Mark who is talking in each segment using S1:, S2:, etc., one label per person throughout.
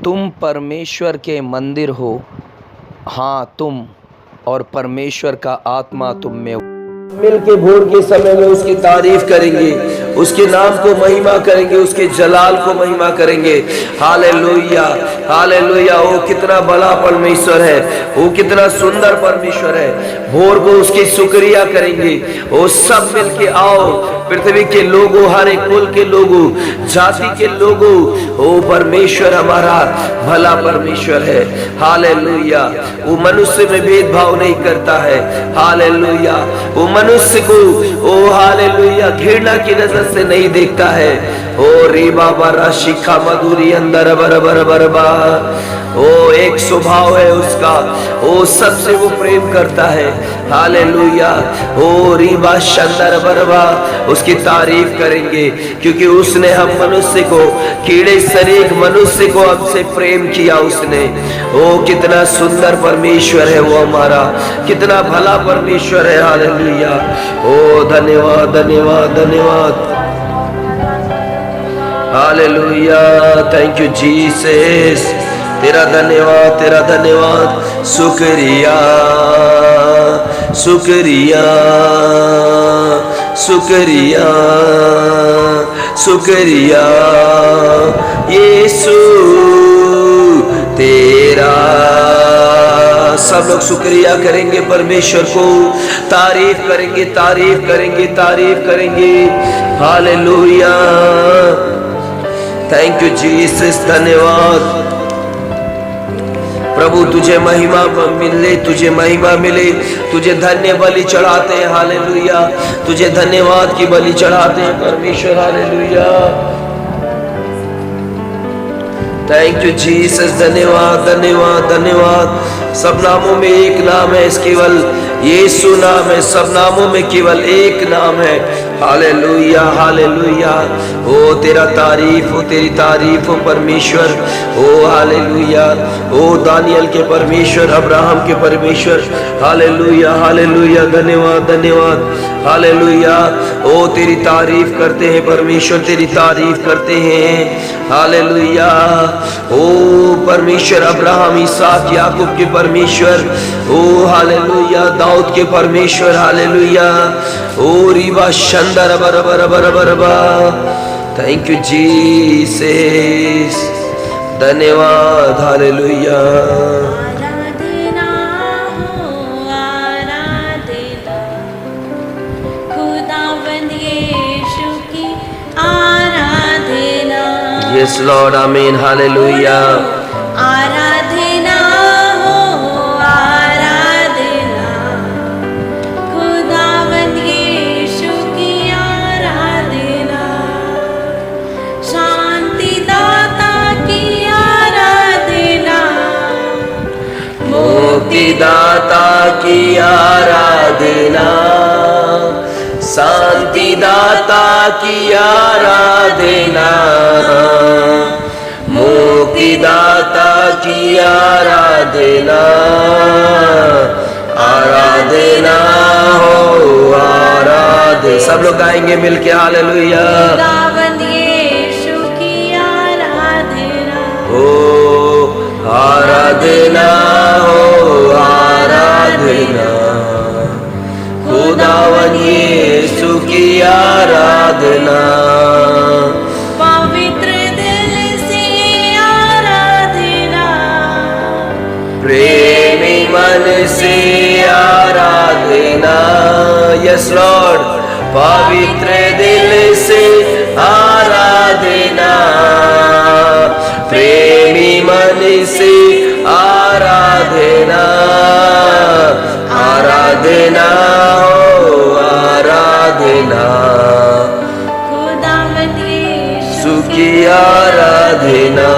S1: तुम परमेश्वर के मंदिर हो, हाँ तुम और परमेश्वर का आत्मा तुम में।
S2: मिल के भोर के समय में उसकी तारीफ करेंगे, उसके नाम को महिमा करेंगे, उसके जलाल को महिमा करेंगे। Hallelujah hallelujah. वो कितना बड़ा परमेश्वर है, वो कितना सुंदर परमेश्वर है। भोर को उसकी शुक्रिया करेंगे। वो सब मिल के आओ, पृथ्वी के लोगों, हर एक कुल के लोगों, जाति के लोगों, वो परमेश्वर हमारा भला परमेश्वर है। हालेलुया। वो मनुष्य में भेदभाव नहीं करता है। हालेलुया। वो मनुष्य को ओ हालेलुया घृणा की नजर से नहीं देखता है। ओ रे बाबा राशिखा मधुरी अंदर बर बर बर बा। ओ एक स्वभाव है उसका, ओ सबसे वो प्रेम करता है। हालेलुया। ओ रीबा शंदर बरबा, उसकी तारीफ करेंगे क्योंकि उसने हम मनुष्य को, कीड़े शरीर मनुष्य को हमसे प्रेम किया उसने। ओ कितना सुंदर परमेश्वर है वो हमारा, कितना भला परमेश्वर है। हालेलुया। ओ धन्यवाद धन्यवाद धन्यवाद। हालेलुया। Thank you Jesus. तेरा धन्यवाद तेरा धन्यवाद। शुक्रिया शुक्रिया शुक्रिया शुक्रिया यीशु तेरा। सब लोग शुक्रिया करेंगे परमेश्वर को, तारीफ करेंगे तारीफ करेंगे तारीफ करेंगे। हालेलुया। Thank you Jesus. धन्यवाद प्रभु, तुझे महिमा मिले, तुझे महिमा मिले। तुझे धन्य बलि चढ़ाते हैं। हालेलुया। तुझे धन्यवाद की बलि चढ़ाते हैं परमेश्वर। हालेलुया। Thank you Jesus. धन्यवाद धन्यवाद धन्यवाद। सब नामों में एक नाम है, केवल यीशु नाम है। सब नामों में केवल एक नाम है। Hallelujah hallelujah. ओ तेरा तारीफ हो, तेरी तारीफ हो परमेश्वर। ओ हालेलुया। ओ दानियल के परमेश्वर, अब्राहम के परमेश्वर। Hallelujah hallelujah. धन्यवाद धन्यवाद। हालेलुया। ओ तेरी तारीफ करते हैं परमेश्वर, तेरी तारीफ करते हैं। हालेलुया। ओ परमेश्वर अब्राहम, इसहाक, याकूब के परमेश्वर। ओ हालेलुया। दाऊद के परमेश्वर। हालेलुया। ओ रीवा शंदर बर बर बर बर बा। Thank you Jesus. धन्यवाद। हालेलुया। Yes Lord, Amen, Hallelujah.
S3: आराधना हो आराधना, खुदावंद यीशु की आराधना। शांति दाता की आराधना,
S2: मुक्ति दाता की आराधना, शांति दाता की आराधना, मुक्ति दाता की आराधना। आराधना हो आराधना। सब लोग गाएंगे मिलके हालेलुया।
S3: खुदावंद यीशु की आराधना।
S2: ओ आराधना हो आराधना, खुदावन यीशु की आराधना।
S3: पवित्र दिल से आराधना,
S2: प्रेमी मन से आराधना। Yes Lord. पवित्र दिल से आराधना, प्रेमी मन से आराधना। आराधना हो आराधना,
S3: खुदावंद यीशु
S2: की आराधना।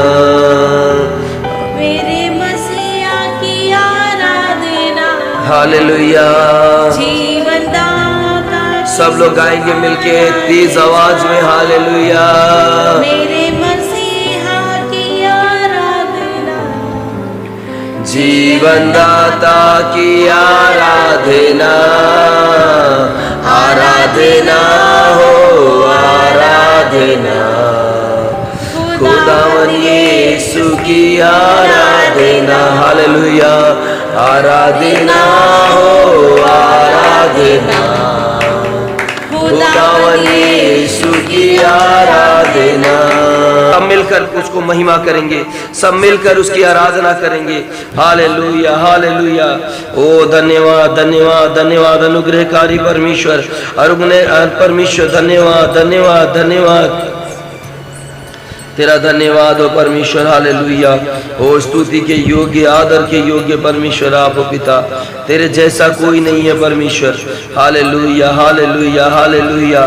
S3: मेरे मसीहा की आराधना।
S2: हालेलुया।
S3: जीवन दाता
S2: सब लोग गाएंगे मिलके तेज आवाज में हालेलुया।
S3: मेरे मसीहा की आराधना।
S2: जीवन दाता की आराधना। आराधना हो आराधना, खुदावन खुदावन यीशु की आराधना, हालेलुया, आराधना हो आराधना, खुदावन यीशु की आराधना। सब मिलकर उसको महिमा करेंगे, सब मिलकर उसकी आराधना करेंगे। Hallelujah hallelujah. ओ धन्यवाद धन्यवाद धन्यवाद अनुग्रहकारी परमेश्वर, परमेश्वर धन्यवाद धन्यवाद धन्यवाद तेरा धन्यवाद हो परमेश्वर। हालेलुया। ओ स्तुति के योग्य, आदर के योग्य परमेश्वर आप हो पिता, तेरे जैसा कोई नहीं है परमेश्वर। Hallelujah hallelujah hallelujah.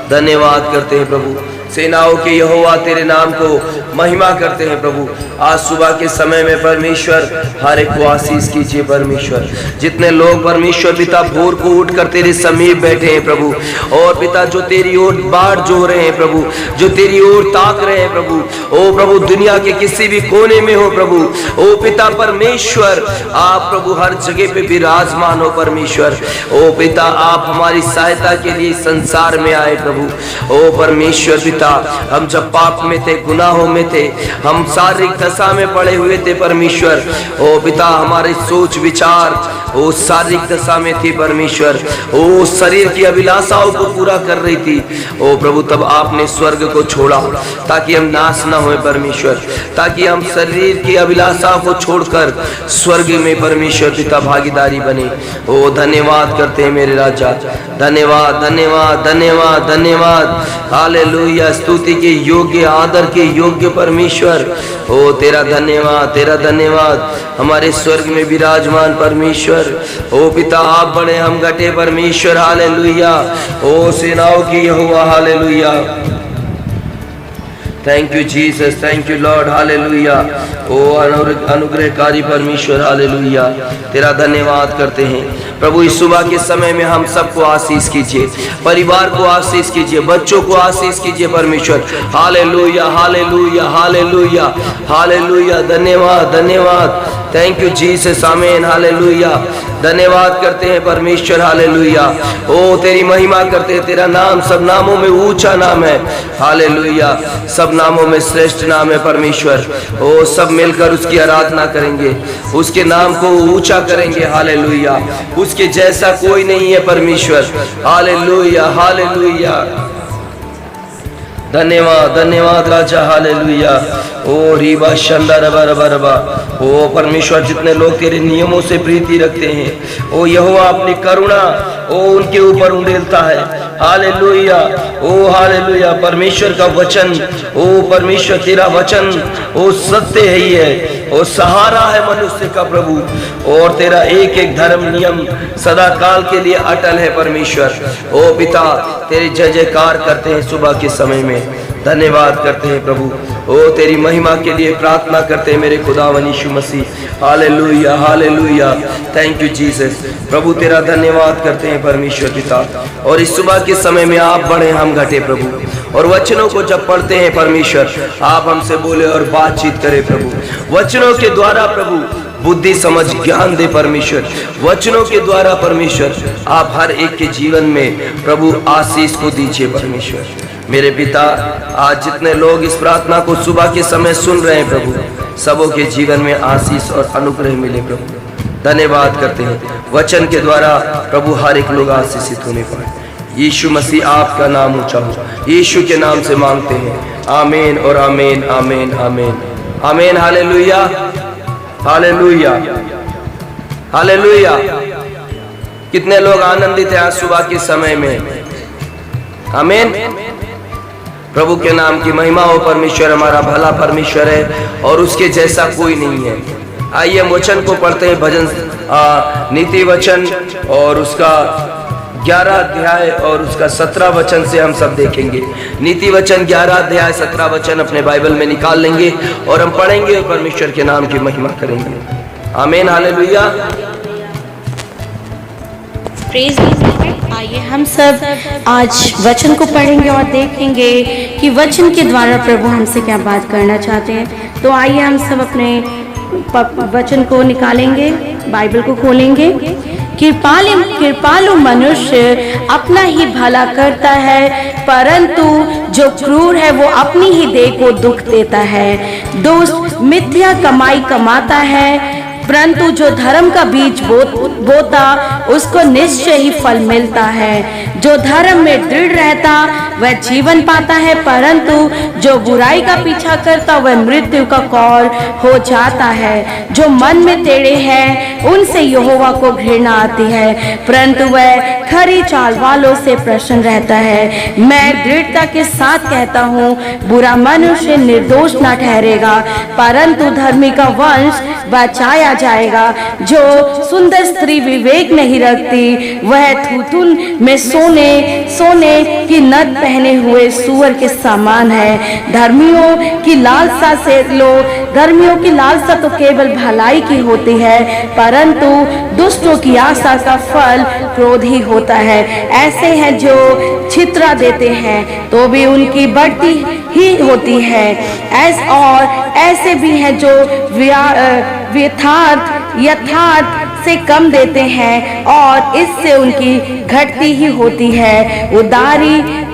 S2: धन्यवाद करते हैं प्रभु, सेनाओं के यहोवा तेरे नाम को महिमा करते हैं प्रभु। आज सुबह के समय में परमेश्वर हर एक को आशीष कीजिए परमेश्वर। जितने लोग परमेश्वर पिता भोर को उठकर तेरे समीप बैठे हैं प्रभु, और पिता जो तेरी ओर बाट जो रहे हैं प्रभु, जो तेरी ओर ताक रहे हैं प्रभु, ओ प्रभु दुनिया के किसी भी कोने में हो प्रभु, ओ पिता परमेश्वर आप प्रभु हर जगह पे विराजमान हो परमेश्वर। ओ पिता आप हमारी सहायता के लिए संसार में आए प्रभु। ओ परमेश्वर पिता हम जब पाप में थे, गुनाहों में थे, हम शारीरिक दशा में पड़े हुए थे परमेश्वर। ओ पिता हमारे सोच विचार वो शारीरिक दशा में थी परमेश्वर, ओ शरीर की अभिलाषाओं को पूरा कर रही थी। ओ प्रभु तब आपने स्वर्ग को छोड़ा ताकि हम नाश न होए परमेश्वर, ताकि हम शरीर की अभिलाषाओं को छोड़कर स्वर्ग में परमेश्वर पिता भागीदारी बने। ओ धन्यवाद करते हैं मेरे राजा, धन्यवाद धन्यवाद धन्यवाद धन्यवाद। हालेलुया। स्तुति के योग्य, आदर के योग्य परमेश्वर, ओ तेरा धन्यवाद तेरा धन्यवाद। हमारे स्वर्ग में विराजमान परमेश्वर, ओ पिता आप बड़े हम घटे परमेश्वर। हालेलुया। ओ सेनाओं की यहोवा, हालेलुया। Thank you Jesus, thank you Lord, हालेलुया। ओ अनुग्रहकारी परमेश्वर, हालेलुया। तेरा धन्यवाद करते हैं प्रभु। इस सुबह के समय में हम सबको आशीष कीजिए, परिवार को आशीष कीजिए, बच्चों को आशीष कीजिए परमेश्वर। Hallelujah hallelujah hallelujah hallelujah. धन्यवाद धन्यवाद। थैंक यू जीसस, आमीन, हालेलुया। धन्यवाद करते हैं परमेश्वर, हालेलुया। ओ तेरी महिमा करते हैं, तेरा नाम सब नामों में ऊंचा नाम है, हालेलुया। सब नामों में श्रेष्ठ नाम है परमेश्वर। ओ सब मिलकर उसकी आराधना करेंगे, उसके नाम को ऊंचा करेंगे, हालेलुया। उसके जैसा कोई नहीं है परमेश्वर, हालेलुया हालेलुया। धन्यवाद धन्यवाद राजा, हालेलुया। ओ रीबा शंदा रबा रबा रबा। ओ परमेश्वर जितने लोग तेरे नियमों से प्रीति रखते हैं, ओ यहोवा अपनी करुणा ओ उनके ऊपर उड़ेलता है, हालेलुया। ओ हालेलुया। परमेश्वर का वचन, ओ परमेश्वर तेरा वचन ओ सत्य है ही है, ओ सहारा है मनुष्य का प्रभु, और तेरा एक एक धर्म नियम सदा काल के लिए अटल है परमेश्वर। ओ पिता तेरी जय जयकार करते हैं सुबह के समय में, धन्यवाद करते हैं प्रभु। ओ तेरी महिमा के लिए प्रार्थना करते हैं मेरे खुदावन यीशु मसीह, हालेलुया हालेलुया। Thank you Jesus. प्रभु तेरा धन्यवाद करते हैं परमेश्वर पिता। और इस सुबह के समय में आप बढ़े हम घटे प्रभु, और वचनों को जब पढ़ते हैं परमेश्वर आप हमसे बोले और बातचीत करें प्रभु। वचनों के द्वारा प्रभु बुद्धि समझ ज्ञान दे परमेश्वर। वचनों के द्वारा परमेश्वर आप हर एक के जीवन में प्रभु आशीष को दीजिए परमेश्वर। मेरे पिता आज जितने लोग इस प्रार्थना को सुबह के समय सुन रहे हैं प्रभु, सबों के जीवन में आशीष और अनुग्रह मिले प्रभु। धन्यवाद करते हैं वचन के द्वारा प्रभु हर एक लोग आशीषित होने पाए। यीशु मसीह आपका नाम ऊंचा हो, यीशु के नाम से मांगते हैं, आमीन और आमीन आमीन आमीन आमीन। Hallelujah hallelujah hallelujah. कितने लोग आनंदित हैं आज सुबह के समय में, आमीन। प्रभु के नाम की महिमा हो। परमेश्वर हमारा भला परमेश्वर है और उसके जैसा कोई नहीं है। आइए हम वचन को पढ़ते हैं, भजन नीति वचन और उसका 11 अध्याय और उसका 17 वचन से हम सब देखेंगे। नीति वचन 11 अध्याय 17 वचन अपने बाइबल में निकाल लेंगे और हम पढ़ेंगे और परमेश्वर के नाम की महिमा करेंगे, आमीन हालेलुया।
S3: प्रेज आइए हम सब आज वचन को पढ़ेंगे और देखेंगे कि वचन के द्वारा प्रभु हमसे क्या बात करना चाहते हैं। तो आइए हम सब अपने वचन को निकालेंगे, बाइबल को खोलेंगे कृपालु मनुष्य अपना ही भला करता है, परंतु जो क्रूर है वो अपनी ही देह को दुख देता है। दोस्त मिथ्या कमाई कमाता है, परंतु जो धर्म का बीज बोता उसको निश्चय ही फल मिलता है। जो धर्म में दृढ़ रहता वह जीवन पाता है, परंतु जो बुराई का पीछा करता वह मृत्यु का कौर हो जाता है। जो मन में टेढ़े हैं उनसे यहोवा को घृणा आती है, परंतु वह खरी चाल वालों से प्रसन्न रहता है। मैं दृढ़ता के साथ कहता हूँ, बुरा मनुष्य निर्दोष न ठहरेगा, परंतु धर्मी का वंश बचाया जाएगा। जो सुंदर स्त्री विवेक नहीं रखती वह थूथुन में सोने की नथ पहने हुए सूअर के समान है। धर्मियों की लालसा तो केवल भलाई की होती है, परंतु दुष्टों की आशा का फल क्रोध ही होता है। ऐसे हैं जो छितरा देते हैं तो भी उनकी बढ़ती ही होती है, और ऐसे भी हैं जो यथार्थ से कम देते हैं और इससे उनकी घटती ही होती है।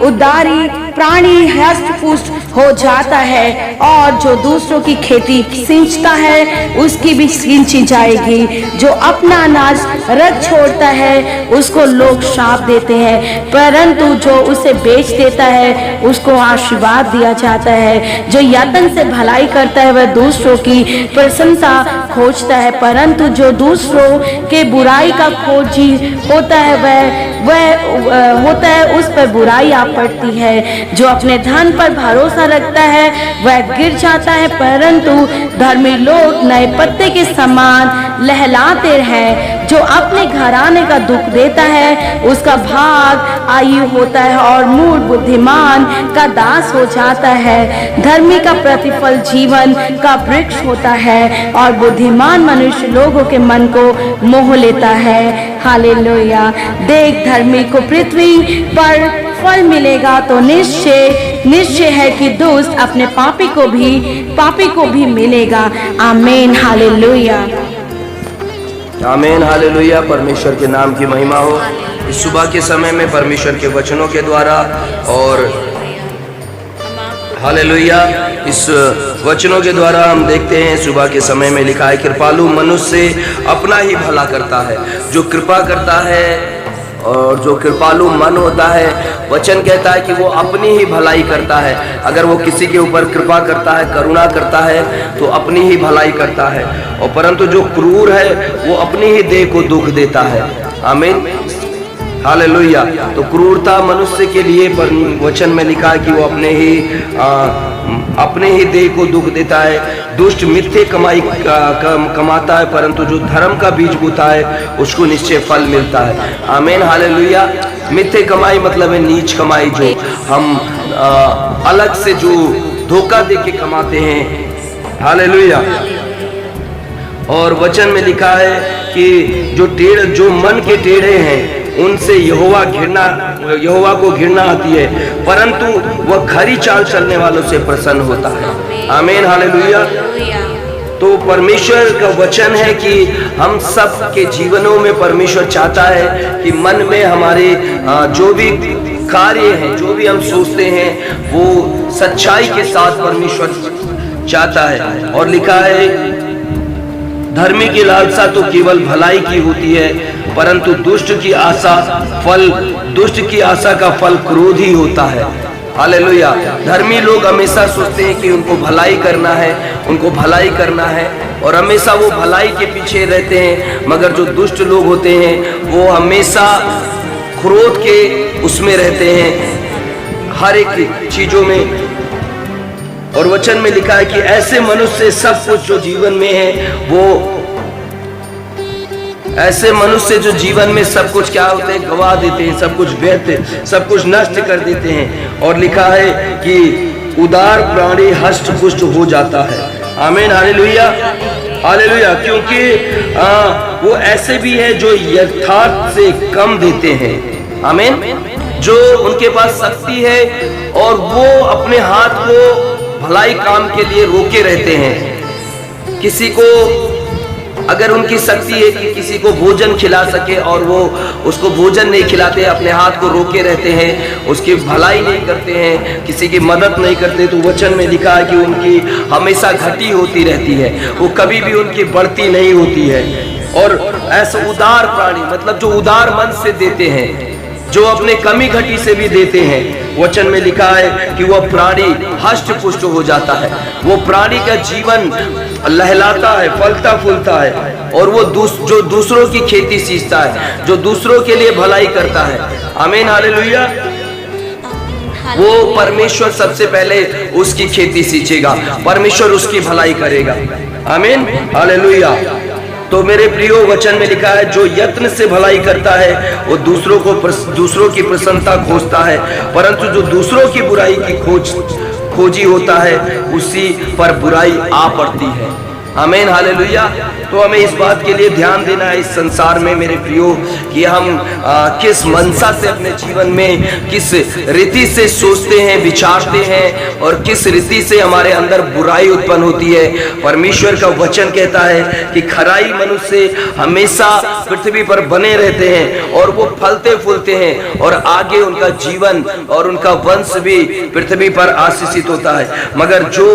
S3: उदारी प्राणी हष्ट पुष्ट हो जाता है, और जो दूसरों की खेती सींचता है उसकी भी सींची जाएगी। जो अपना अनाज रख छोड़ता है उसको लोग शाप देते हैं, परंतु जो उसे बेच देता है उसको आशीर्वाद दिया जाता है। जो यत्न से भलाई करता है वह दूसरों की प्रशंसा खोजता है, परंतु जो दूसरों के बुराई का खोजी होता है वह होता है उस पर बुराई आ पड़ती है। जो अपने धन पर भरोसा रखता है वह गिर जाता है, परंतु धर्मी लोग नए पत्ते के समान लहलाते हैं। जो अपने घराने का दुख देता है उसका भाग आयु होता है, और मूढ़ बुद्धिमान का दास हो जाता है। धर्मी का प्रतिफल जीवन का वृक्ष होता है, और बुद्धिमान मनुष्य लोगों के मन को मोह लेता है। हालेलुया। देख, धर्मी को पृथ्वी पर फल मिलेगा तो निश्चय है कि दुष्ट अपने पापी को भी मिलेगा। आमीन। हालेलुया।
S2: आमीन। हालेलुया। परमेश्वर के नाम की महिमा हो। इस सुबह के समय में परमेश्वर के वचनों के द्वारा, और हालेलुया, इस वचनों के द्वारा हम देखते हैं सुबह के समय में लिखा है, कृपालु मनुष्य अपना ही भला करता है। जो कृपा करता है और जो कृपालु मन होता है, वचन कहता है कि वो अपनी ही भलाई करता है। अगर वो किसी के ऊपर कृपा करता है, करुणा करता है, तो अपनी ही भलाई करता है, और परंतु जो क्रूर है वो अपनी ही देह को दुख देता है। आमीन। हालेलुया। तो क्रूरता मनुष्य के लिए वचन में लिखा है कि वो अपने ही देह को दुख देता है। दुष्ट मिथ्ये कमाई कमाता है, परंतु जो धर्म का बीज बोता है उसको निश्चय फल मिलता है। आमीन। हालेलुया। मिथ्ये कमाई मतलब है नीच कमाई, जो हम अलग से जो धोखा दे के कमाते हैं। हालेलुया। और वचन में लिखा है कि जो मन के टेढ़े हैं उनसे यहोवा को घृणा आती है, परंतु वह खरी चाल चलने वालों से प्रसन्न होता है। आमीन। हालेलुया। तो परमेश्वर का वचन है कि हम सब के जीवनों में परमेश्वर चाहता है कि मन में हमारे जो भी कार्य हैं, जो भी हम सोचते हैं, वो सच्चाई के साथ परमेश्वर चाहता है। और लिखा है, धर्मी की लालसा तो केवल भलाई की होती है, परंतु दुष्ट की आशा का फल क्रोध ही होता है। हालेलुया। धर्मी लोग हमेशा सोचते हैं कि उनको भलाई करना है, और हमेशा वो भलाई के पीछे रहते हैं, मगर जो दुष्ट लोग होते हैं वो हमेशा क्रोध के उसमें रहते हैं हर एक चीजों में। और वचन में लिखा है कि ऐसे मनुष्य सब कुछ जो जीवन में है, वो ऐसे मनुष्य जो जीवन में सब कुछ क्या होते हैं, गवा देते हैं, सब कुछ सब कुछ नष्ट कर देते हैं। और लिखा है कि उदार प्राणी हष्ट पुष्ट हो जाता है। आमीन। हालेलुया। हालेलुया। क्योंकि वो ऐसे भी है जो यथार्थ से कम देते हैं। आमीन। जो उनके पास शक्ति है और वो अपने हाथ को भलाई काम के लिए रोके रहते हैं। किसी को अगर उनकी शक्ति है कि किसी को भोजन खिला सके और वो उसको भोजन नहीं खिलाते, अपने हाथ को रोके रहते हैं, उसकी भलाई नहीं करते हैं, किसी की मदद नहीं करते, तो वचन में लिखा है कि उनकी हमेशा घटी होती रहती है, वो कभी भी उनकी बढ़ती नहीं होती है। और ऐसा उदार प्राणी, मतलब जो उदार मन से देते हैं, जो अपने कमी घटी से भी देते हैं, वचन में लिखा है कि वह प्राणी हष्ट पुष्ट हो जाता है। वो प्राणी का जीवन लहलाता है, फलता फूलता है, और वो जो दूसरों की खेती सींचता है, जो दूसरों के लिए भलाई करता है। आमीन, हालेलुया। वो परमेश्वर सबसे पहले उसकी खेती सींचेगा, परमेश्वर उसकी भलाई करेगा। आमीन, हालेलुया। तो मेरे प्रियो, वचन में लिखा है जो यत्न से भलाई करता है वो दूसरों की प्रसन्नता खोजता है, परंतु जो दूसरों की बुराई की खोजी होता है उसी पर बुराई आ पड़ती है। आमीन, हालेलुया। तो हमें इस बात के लिए ध्यान देना है इस संसार में मेरे प्रियो कि हम किस मनसा से अपने जीवन में, किस रीति से सोचते हैं, विचारते हैं, और किस रीति से हमारे अंदर बुराई उत्पन्न होती है। परमेश्वर का वचन कहता है कि खराई मनुष्य हमेशा पृथ्वी पर बने रहते हैं और वो फलते फूलते हैं, और आगे उनका जीवन और उनका वंश भी पृथ्वी पर आशीषित होता है। मगर जो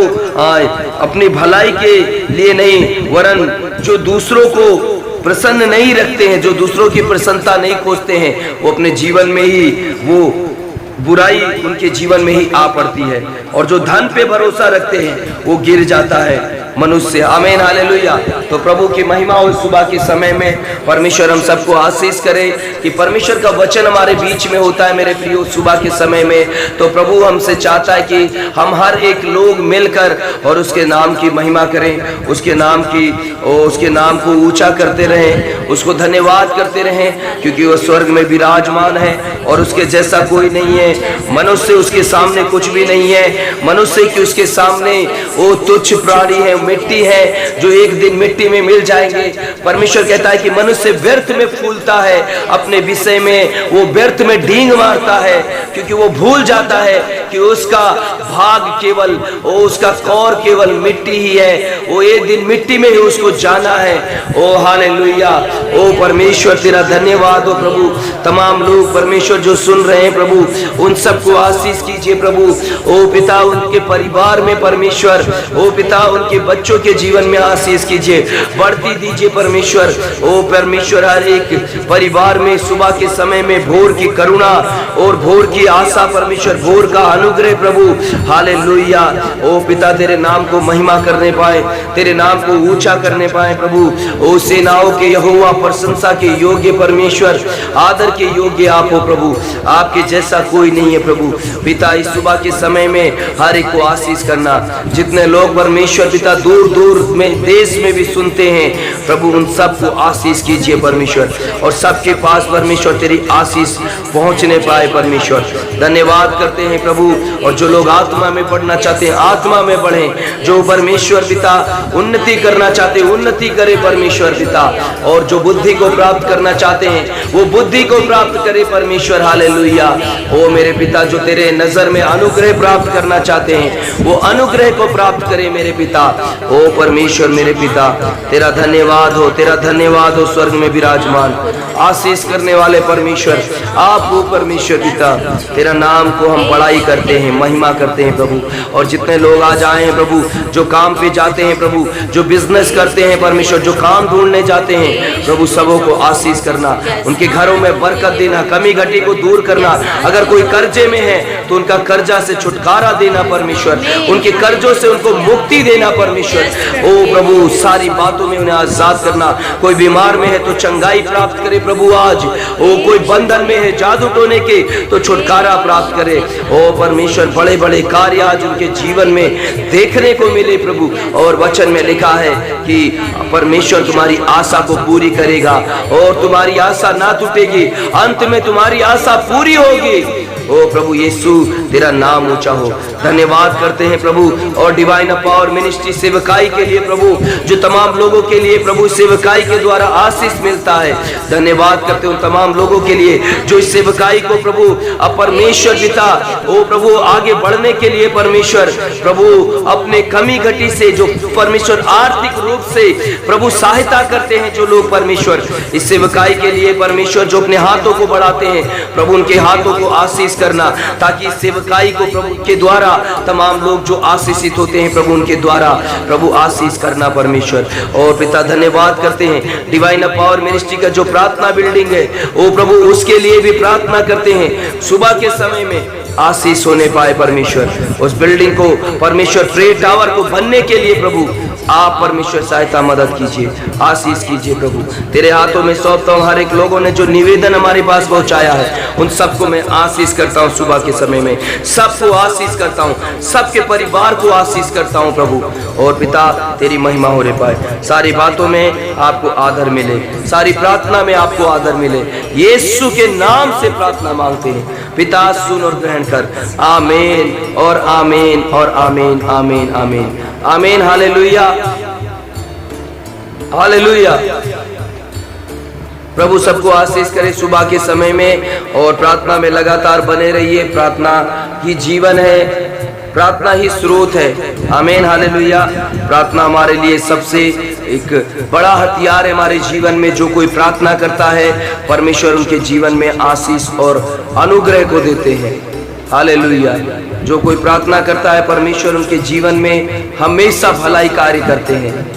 S2: अपनी भलाई के लिए नहीं, वरन जो दूसरों को प्रसन्न नहीं रखते हैं, जो दूसरों की प्रसन्नता नहीं खोजते हैं, वो अपने जीवन में ही वो बुराई उनके जीवन में ही आ पड़ती है। और जो धन पे भरोसा रखते हैं वो गिर जाता है मनुष्य। आमीन, हालेलुया। तो प्रभु की महिमा हो सुबह के समय में। परमेश्वर हम सबको आशीष करे कि परमेश्वर का वचन हमारे बीच में होता है मेरे प्रियो सुबह के समय में। तो प्रभु हमसे चाहता है कि हम हर एक लोग मिलकर और उसके नाम की महिमा करें, उसके नाम को ऊंचा करते रहें, उसको धन्यवाद करते रहें, क्योंकि वो स्वर्ग में विराजमान है और उसके जैसा कोई नहीं है। मनुष्य उसके सामने कुछ भी नहीं है। मनुष्य की उसके सामने वो तुच्छ प्राणी है, मिट्टी है, जो एक दिन मिट्टी में मिल जाएंगे। परमेश्वर कहता है कि मनुष्य व्यर्थ में फूलता है, अपने विषय में वो व्यर्थ में डींग मारता है, क्योंकि वो भूल जाता है कि उसका भाग केवल, उसका कौर केवल मिट्टी ही है। वो एक दिन मिट्टी में ही उसको जाना है। ओ हालेलुया। ओ परमेश्वर तेरा धन्यवाद हो प्रभु। तमाम लोग परमेश्वर जो सुन रहे हैं प्रभु, उन सबको आशीष कीजिए प्रभु। ओ पिता, उनके परिवार में परमेश्वर, ओ पिता, उनके बच्चों के जीवन में आशीष कीजिए, बढ़ती दीजिए परमेश्वर। ओ परमेश्वर, हर एक परिवार में सुबह के समय में भोर की करुणा और भोर की आशा परमेश्वर, भोर का अनुग्रह प्रभु। हालेलुया। ओ पिता, तेरे नाम को महिमा करने पाए, तेरे नाम को ऊंचा करने पाए प्रभु। ओ सेनाओं के यहोवा, प्रशंसा के योग्य परमेश्वर, आदर के योग्य आप हो प्रभु। आपके जैसा कोई नहीं है प्रभु। पिता, इस सुबह के समय में हर एक को आशीष करना। जितने लोग परमेश्वर पिता दूर दूर में देश में भी सुनते हैं प्रभु, उन सबको आशीष कीजिए परमेश्वर, और सबके पास परमेश्वर तेरी आशीष पहुंचने पाए परमेश्वर। धन्यवाद करते हैं प्रभु। और जो लोग आत्मा में बढ़ना चाहते हैं आत्मा में बढ़ें, जो परमेश्वर पिता उन्नति करना चाहते हैं उन्नति करे परमेश्वर पिता, और जो बुद्धि को प्राप्त करना चाहते हैं वो बुद्धि को प्राप्त करे परमेश्वर। हालेलुया। ओ मेरे पिता, जो तेरे नजर में अनुग्रह प्राप्त करना चाहते हैं वो अनुग्रह को प्राप्त करे मेरे पिता। ओ परमेश्वर मेरे पिता, तेरा धन्यवाद हो, तेरा धन्यवाद हो स्वर्ग में विराजमान आशीष करने वाले परमेश्वर। आप हो परमेश्वर पिता, तेरा नाम को हम बड़ाई करते हैं, महिमा करते हैं प्रभु। और जितने लोग आज आए हैं प्रभु, जो काम पे जाते हैं प्रभु, जो बिजनेस करते हैं परमेश्वर, जो काम ढूंढने जाते हैं प्रभु, सबों को आशीष करना, उनके घरों में बरकत देना, कमी घटी को दूर करना। अगर कोई कर्जे में है तो उनका कर्जा से छुटकारा देना परमेश्वर, उनके कर्जों से उनको मुक्ति देना परमेश्वर। ओ प्रभु, सारी बातों में उन्हें आजाद करना। कोई बीमार में है तो चंगाई प्राप्त करे प्रभु आज। ओ कोई बंधन में है जादू टोने के तो छुटकारा प्राप्त करे। ओ परमेश्वर, बड़े बड़े कार्य आज उनके जीवन में देखने को मिले प्रभु। और वचन में लिखा है कि परमेश्वर तुम्हारी आशा को पूरी करेगा और तुम्हारी आशा ना टूटेगी, अंत में तुम्हारी आशा पूरी होगी। ओ प्रभु यीशु, तेरा नाम ऊंचा हो। धन्यवाद करते हैं प्रभु, और डिवाइन पावर मिनिस्ट्री सेवकाई के लिए प्रभु, जो तमाम लोगों के लिए प्रभु सेवकाई के द्वारा आशीष मिलता है। धन्यवाद करते हैं उन तमाम लोगों के लिए जो इस सेवकाई को प्रभु परमेश्वर पिता ओ प्रभु आगे बढ़ने के लिए परमेश्वर प्रभु अपने कमी घटी से जो परमेश्वर आर्थिक रूप से प्रभु सहायता करते हैं, जो लोग परमेश्वर इस सेवकाई के लिए परमेश्वर जो अपने हाथों को बढ़ाते हैं प्रभु, उनके हाथों को आशीष करना, ताकि इस सेवकाई को प्रभु के द्वारा तमाम लोग जो आशीषित होते हैं प्रभु, उनके द्वारा प्रभु आशीष करना परमेश्वर। और पिता धन्यवाद करते हैं डिवाइन पावर मिनिस्ट्री का जो प्रार्थना बिल्डिंग है ओ प्रभु, उसके लिए भी प्रार्थना करते हैं सुबह के समय में आशीष होने पाए परमेश्वर। उस बिल्डिंग को परमेश्वर प्रे टावर को बनने के लिए प्रभु आप परमेश्वर सहायता मदद कीजिए, आशीष कीजिए प्रभु। तेरे हाथों में सौंपता हूँ हर एक लोगों ने जो निवेदन हमारे पास पहुंचाया है, उन सबको मैं आशीष करता हूँ सुबह के समय में, सबको आशीष करता हूँ, सबके परिवार को आशीष करता हूँ प्रभु। और पिता तेरी महिमा हो रे पाए, सारी बातों में आपको आदर मिले, सारी प्रार्थना में आपको आदर मिले। यीशु के नाम से प्रार्थना मांगते हैं पिता, सुन और ग्रहण कर। आमीन और आमीन और आमीन आमीन आमीन आमीन। Hallelujah hallelujah. प्रभु सबको आशीष करे सुबह के समय में, और प्रार्थना में लगातार बने रहिए। प्रार्थना ही जीवन है, प्रार्थना ही स्रोत है। आमीन हालेलुया। प्रार्थना हमारे लिए सबसे एक बड़ा हथियार है हमारे जीवन में। जो कोई प्रार्थना करता है परमेश्वर उनके जीवन में आशीष और अनुग्रह को देते हैं। हालेलुया। जो कोई प्रार्थना करता है परमेश्वर उनके जीवन में हमेशा भलाई कार्य करते हैं।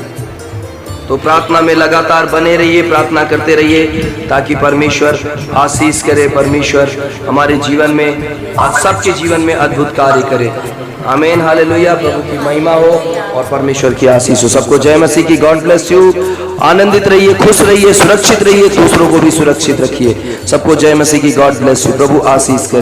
S2: तो प्रार्थना में लगातार बने रहिए, प्रार्थना करते रहिए, ताकि परमेश्वर आशीष करे, परमेश्वर हमारे जीवन में सबके जीवन में अद्भुत कार्य करे। आमीन हालेलुया। प्रभु की महिमा हो और परमेश्वर की आशीष हो। सबको जय मसीह की। God bless you. आनंदित रहिए, खुश रहिए, सुरक्षित रहिए, दूसरों को भी सुरक्षित रखिए। सबको जय मसीह की। God bless you. प्रभु आशीष करे।